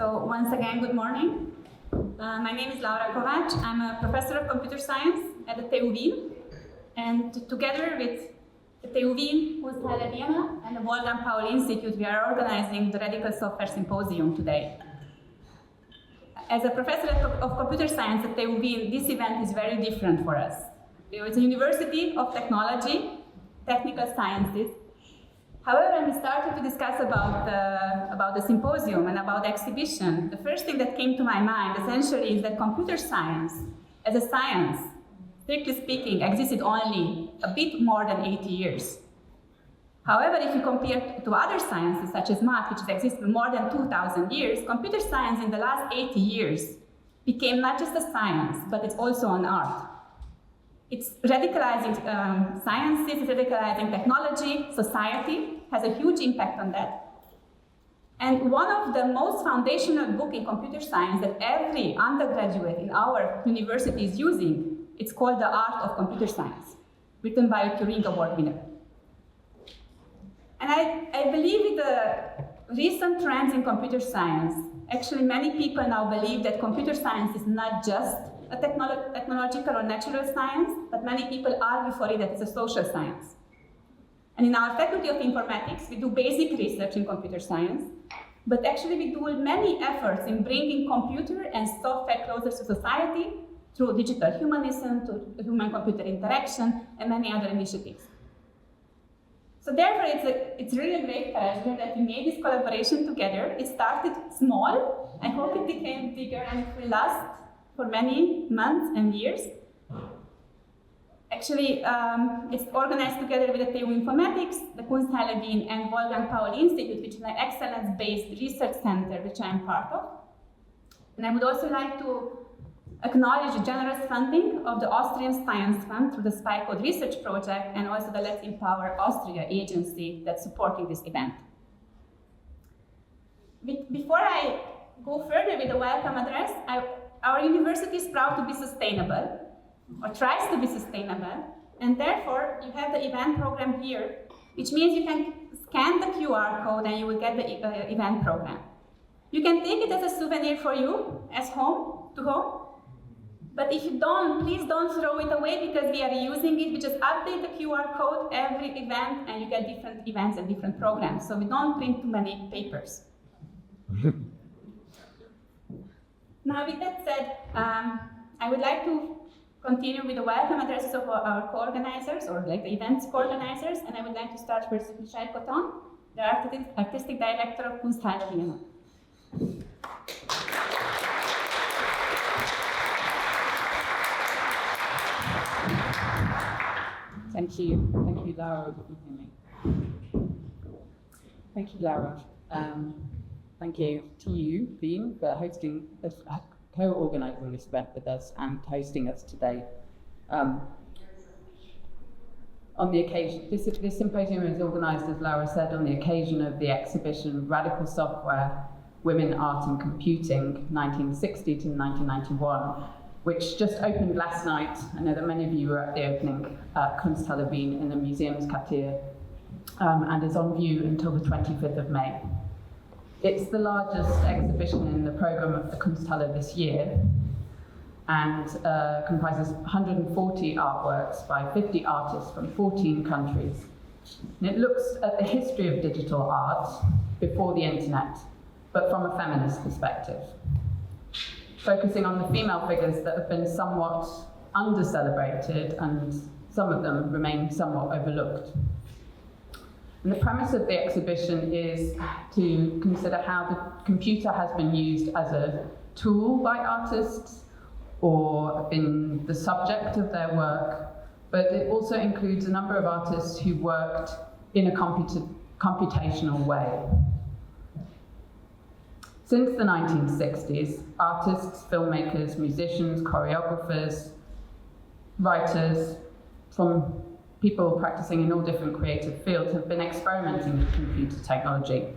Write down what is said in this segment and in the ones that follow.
So once again, good morning. My name is Kovács. I'm a professor of computer science at the TU Wien. And together with the TU Wien, Kunsthalle Wien, and the Wolfgang Paul Institute, we are organizing the Radical Software Symposium today. As a professor of computer science at TU Wien, this event is very different for us. It's a university of technology, technical sciences. However, when we started to discuss about the symposium and about the exhibition, the first thing that came to my mind essentially is that computer science, as a science, strictly speaking, existed only a bit more than 80 years. However, if you compare to other sciences, such as math, which has existed more than 2,000 years, computer science in the last 80 years became not just a science, but it's also an art. It's radicalizing sciences, it's radicalizing technology, society, has a huge impact on that. And one of the most foundational books in computer science that every undergraduate in our university is using, it's called The Art of Computer Science, written by a Turing Award winner. And I believe with the recent trends in computer science, actually many people now believe that computer science is not just a technological or natural science, but many people argue for it that it's a social science. And in our Faculty of Informatics, we do basic research in computer science, but actually we do many efforts in bringing computer and software closer to society through digital humanism, to human-computer interaction, and many other initiatives. So therefore, it's really a great pleasure that we made this collaboration together. It started small. I hope it became bigger and it will last for many months and years. Actually, it's organized together with the TU Informatics, the Kunsthalle Wien, and Wolfgang Paul Institute, which is an excellence-based research center, which I'm part of. And I would also like to acknowledge the generous funding of the Austrian Science Fund through the Spy Code Research Project, and also the Let's Empower Austria agency that's supporting this event. Before I go further with the welcome address, our university is proud to be sustainable, or tries to be sustainable, and therefore you have the event program here, which means you can scan the QR code and you will get the event program. You can take it as a souvenir for you, as home, but if you don't, please don't throw it away because we are using it. We just update the QR code every event and you get different events and different programs, so we don't print too many papers. Now, with that said, I would like to continue with the welcome addresses of our co-organizers, or like the events co-organizers, and I would like to start first with Michel Coton, the Artistic Director of Kunsthalle Wien. Thank you, Laura. Good evening. Thank you, Laura. Thank you to you, Wien, for hosting, co-organising this event with us and hosting us today. On the occasion, this symposium is organised, as Laura said, on the occasion of the exhibition Radical Software, Women, Art and Computing, 1960 to 1991, which just opened last night. I know that many of you were at the opening at Kunsthalle Wien in the Museumsquartier, and is on view until the 25th of May. It's the largest exhibition in the programme of the Kunsthalle this year, and comprises 140 artworks by 50 artists from 14 countries. And it looks at the history of digital art before the internet, but from a feminist perspective, focusing on the female figures that have been somewhat under-celebrated and some of them remain somewhat overlooked. And the premise of the exhibition is to consider how the computer has been used as a tool by artists or been the subject of their work, but it also includes a number of artists who worked in a computational way. Since the 1960s, artists, filmmakers, musicians, choreographers, writers, from people practicing in all different creative fields have been experimenting with computer technology.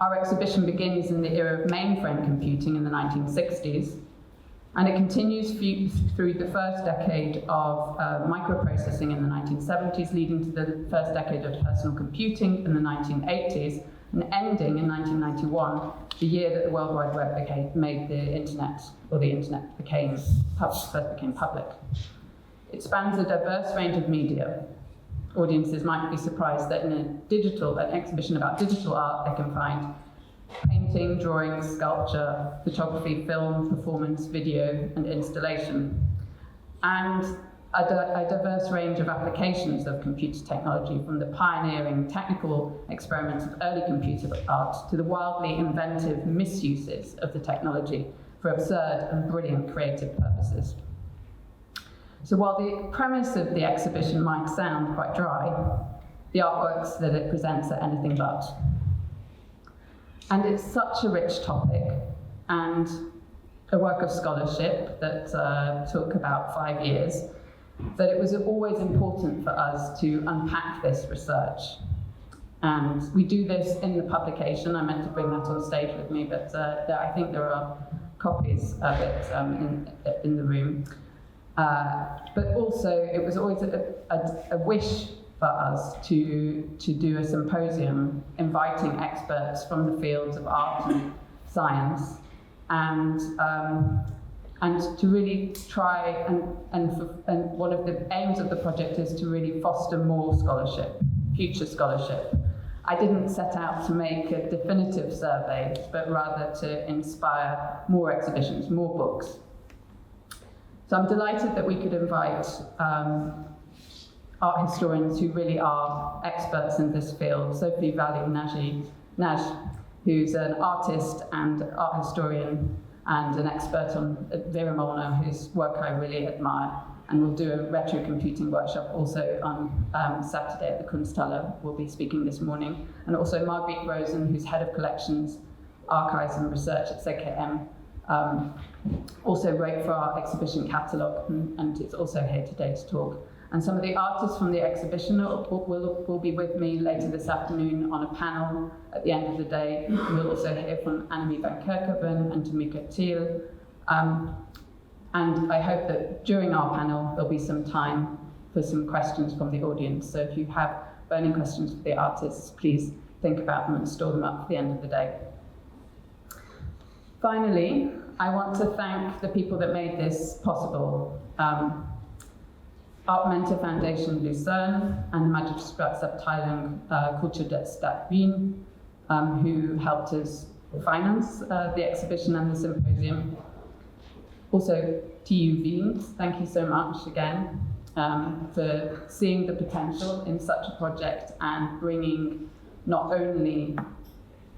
Our exhibition begins in the era of mainframe computing in the 1960s, and it continues through the first decade of microprocessing in the 1970s, leading to the first decade of personal computing in the 1980s, and ending in 1991, the year that the World Wide Web made the internet first became public. It spans a diverse range of media. Audiences might be surprised that in an exhibition about digital art, they can find painting, drawing, sculpture, photography, film, performance, video, and installation, and a diverse range of applications of computer technology, from the pioneering technical experiments of early computer art to the wildly inventive misuses of the technology for absurd and brilliant creative purposes. So while the premise of the exhibition might sound quite dry, the artworks that it presents are anything but. And it's such a rich topic and a work of scholarship that took about 5 years, that it was always important for us to unpack this research. And we do this in the publication. I meant to bring that on stage with me, but I think there are copies of it in the room. But also, it was always a wish for us to do a symposium inviting experts from the fields of art and science, and to really try and one of the aims of the project is to really foster more scholarship, future scholarship. I didn't set out to make a definitive survey, but rather to inspire more exhibitions, more books. So I'm delighted that we could invite art historians who really are experts in this field. Zsofi Valyi-Nagy, who's an artist and art historian and an expert on Vera Molnar, whose work I really admire. And we'll do a retro computing workshop also on Saturday at the Kunsthalle. We'll be speaking this morning. And also Margit Rosen, who's head of collections, archives and research at ZKM. Also wrote for our exhibition catalogue and is also here today to talk. And some of the artists from the exhibition will be with me later this afternoon on a panel at the end of the day. We'll also hear from Anne-Mie van Kerckhoven and Tamiko Thiel. And I hope that during our panel, there'll be some time for some questions from the audience. So if you have burning questions for the artists, please think about them and store them up for the end of the day. Finally, I want to thank the people that made this possible. Art Mentor Foundation Lucerne and Magistratsabteilung Kultur der Stadt Wien, who helped us finance the exhibition and the symposium. Also, TU Wien, thank you so much again for seeing the potential in such a project and bringing not only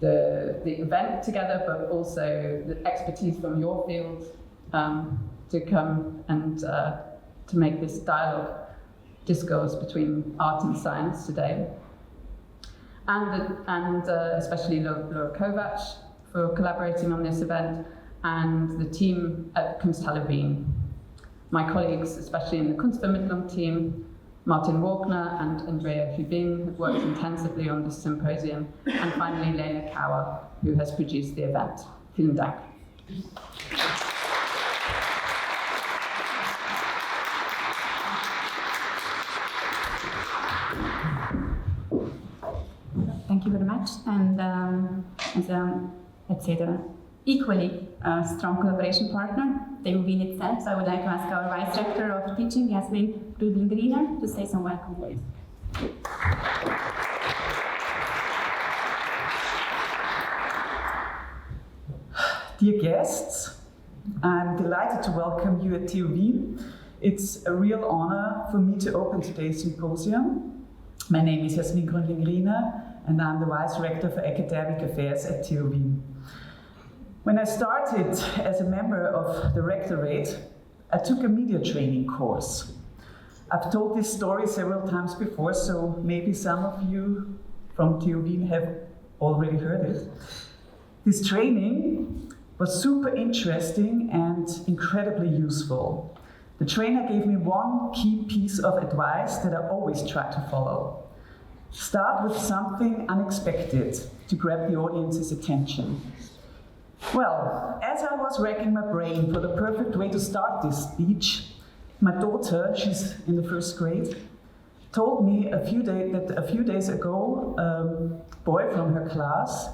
the event together, but also the expertise from your field to come and to make this discourse between art and science today. And especially Laura Kovács for collaborating on this event, and the team at Kunsthalle Wien. My colleagues, especially in the Kunstvermittlung team, Martin Wagner and Andrea Hubin, have worked intensively on this symposium, and finally Lena Kauer, who has produced the event. Vielen Dank. Thank you very much. And as let's say the equally strong collaboration partner, TU Wien itself, so I would like to ask our Vice Rector of Teaching, Jasmin Gründling-Riener, to say some welcome words. Dear guests, I'm delighted to welcome you at TU Wien. It's a real honor for me to open today's symposium. My name is Jasmin Gründling-Riener, and I'm the Vice Rector for Academic Affairs at TU Wien. When I started as a member of the Rectorate, I took a media training course. I've told this story several times before, so maybe some of you from TU Wien have already heard it. This training was super interesting and incredibly useful. The trainer gave me one key piece of advice that I always try to follow. Start with something unexpected to grab the audience's attention. Well, as I was racking my brain for the perfect way to start this speech, my daughter, she's in the first grade, told me that a few days ago, a boy from her class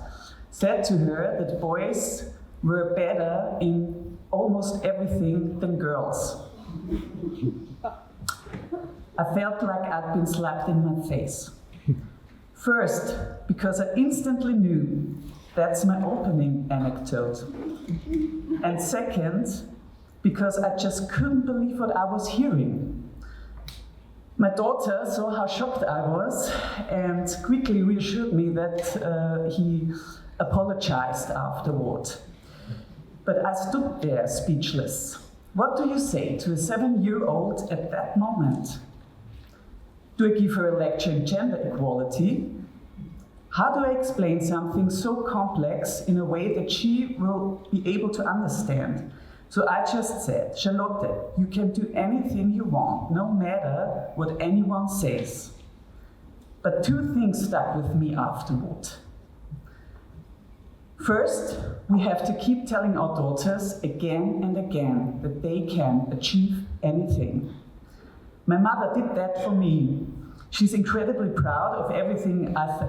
said to her that boys were better in almost everything than girls. I felt like I'd been slapped in my face. First, because I instantly knew that's my opening anecdote. And second, because I just couldn't believe what I was hearing. My daughter saw how shocked I was and quickly reassured me that he apologized afterward. But I stood there speechless. What do you say to a 7-year-old at that moment? Do I give her a lecture in gender equality? How do I explain something so complex in a way that she will be able to understand? So I just said, Charlotte, you can do anything you want, no matter what anyone says. But 2 things stuck with me afterward. First, we have to keep telling our daughters again and again that they can achieve anything. My mother did that for me. She's incredibly proud of everything I've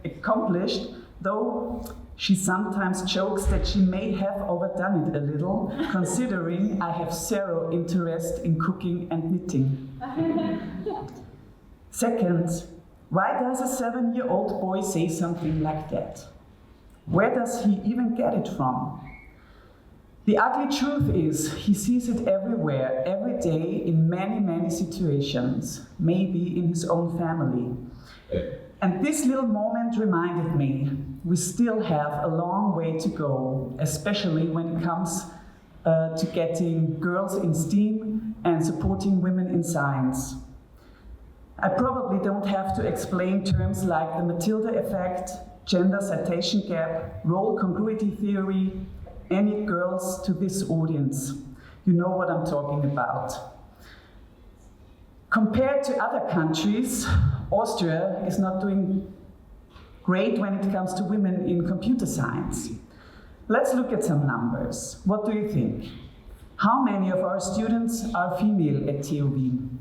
accomplished, though she sometimes jokes that she may have overdone it a little, considering I have zero interest in cooking and knitting. Second, why does a 7-year-old boy say something like that? Where does he even get it from? The ugly truth is, he sees it everywhere, every day, in many, many situations, maybe in his own family. And this little moment reminded me, we still have a long way to go, especially when it comes to getting girls in STEAM and supporting women in science. I probably don't have to explain terms like the Matilda effect, gender citation gap, role congruity theory, any girls to this audience. You know what I'm talking about. Compared to other countries, Austria is not doing great when it comes to women in computer science. Let's look at some numbers. What do you think? How many of our students are female at TU Wien?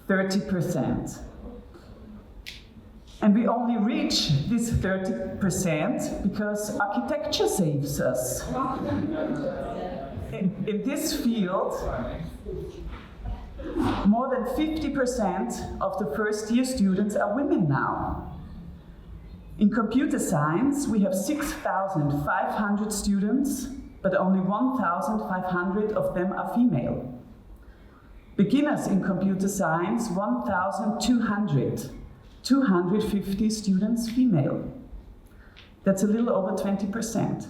30%. And we only reach this 30% because architecture saves us. In this field, more than 50% of the first-year students are women now. In computer science, we have 6,500 students, but only 1,500 of them are female. Beginners in computer science, 1,200. 250 students female. That's a little over 20%.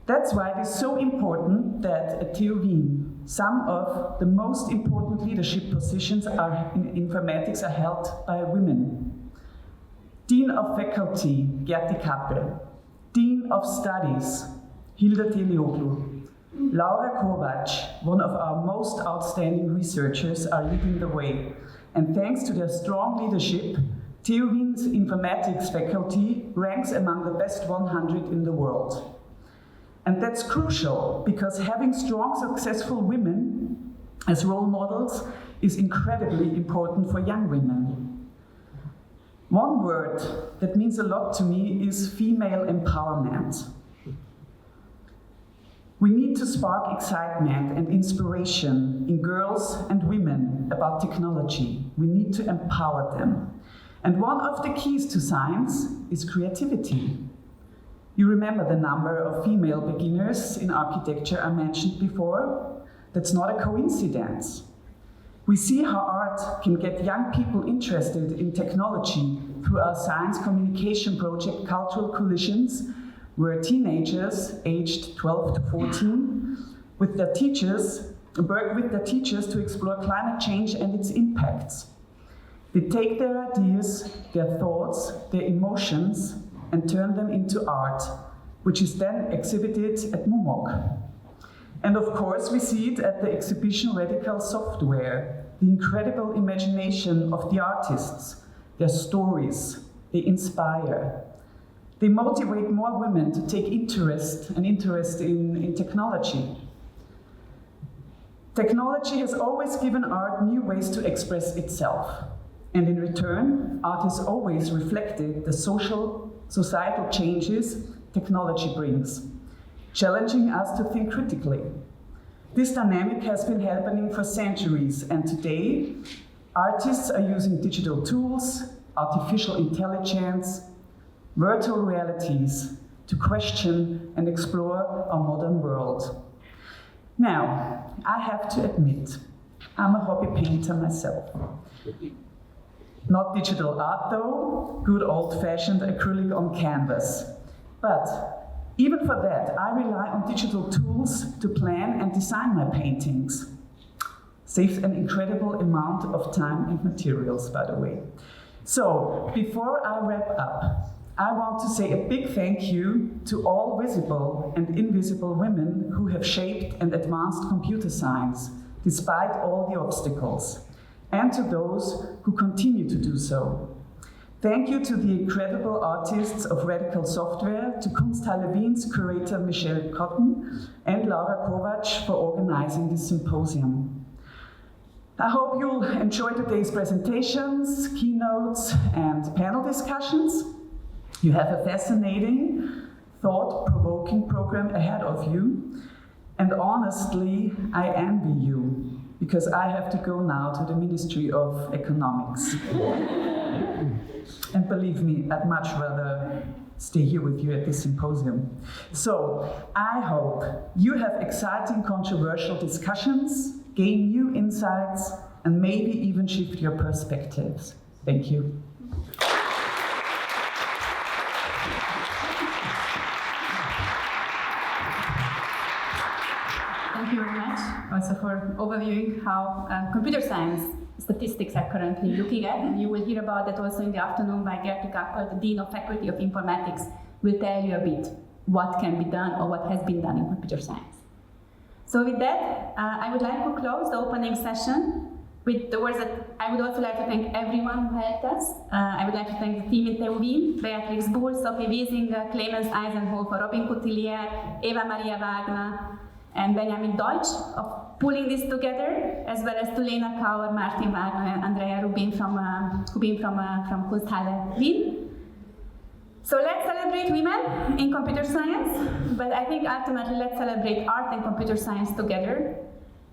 That's why it is so important that at TU Wien, some of the most important leadership positions in informatics are held by women. Dean of Faculty, Gerti Kappel. Dean of Studies, Hilda Teleoglu. Laura Kovács, one of our most outstanding researchers, are leading the way. And thanks to their strong leadership, TU Wien's informatics faculty ranks among the best 100 in the world. And that's crucial, because having strong, successful women as role models is incredibly important for young women. One word that means a lot to me is female empowerment. We need to spark excitement and inspiration in girls and women about technology. We need to empower them. And one of the keys to science is creativity. You remember the number of female beginners in architecture I mentioned before? That's not a coincidence. We see how art can get young people interested in technology through our science communication project, Cultural Collisions, where teenagers aged 12 to 14 work with their teachers to explore climate change and its impacts. They take their ideas, their thoughts, their emotions, and turn them into art, which is then exhibited at MUMOC. And of course, we see it at the exhibition Radical Software, the incredible imagination of the artists, their stories, they inspire. They motivate more women to take interest in technology. Technology has always given art new ways to express itself. And in return, art has always reflected the societal changes technology brings, challenging us to think critically. This dynamic has been happening for centuries, and today, artists are using digital tools, artificial intelligence, virtual realities to question and explore our modern world. Now, I have to admit, I'm a hobby painter myself. Not digital art though, good old-fashioned acrylic on canvas. But even for that, I rely on digital tools to plan and design my paintings. Saves an incredible amount of time and materials, by the way. So, before I wrap up, I want to say a big thank you to all visible and invisible women who have shaped and advanced computer science, despite all the obstacles, and to those who continue to do so. Thank you to the incredible artists of Radical Software, to Kunsthalle Wien's curator Michelle Cotton and Laura Kovács for organizing this symposium. I hope you'll enjoy today's presentations, keynotes, and panel discussions. You have a fascinating, thought-provoking program ahead of you. And honestly, I envy you, because I have to go now to the Ministry of Economics. And believe me, I'd much rather stay here with you at this symposium. So, I hope you have exciting, controversial discussions, gain new insights, and maybe even shift your perspectives. Thank you. Thank you very much also for overviewing how computer science statistics are currently looking at, and you will hear about that also in the afternoon by Gerti Kappel, the Dean of Faculty of Informatics, will tell you a bit what can be done or what has been done in computer science. So with that, I would like to close the opening session with the words that I would also like to thank everyone who helped us. I would like to thank the team in TU Wien, Beatrix Bull, Zsofi Valyi-Nagy, Clemens Eisenhofer, Robin Coutelier, Eva Maria Wagner, and Benjamin Deutsch of pulling this together, as well as to Lena Kauer, Martin Wagner, and Andrea Rubin from Kunsthalle Wien. So let's celebrate women in computer science, but I think ultimately let's celebrate art and computer science together.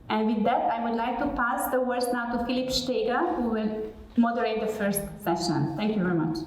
And with that, I would like to pass the words now to Philipp Steger, who will moderate the first session. Thank you very much.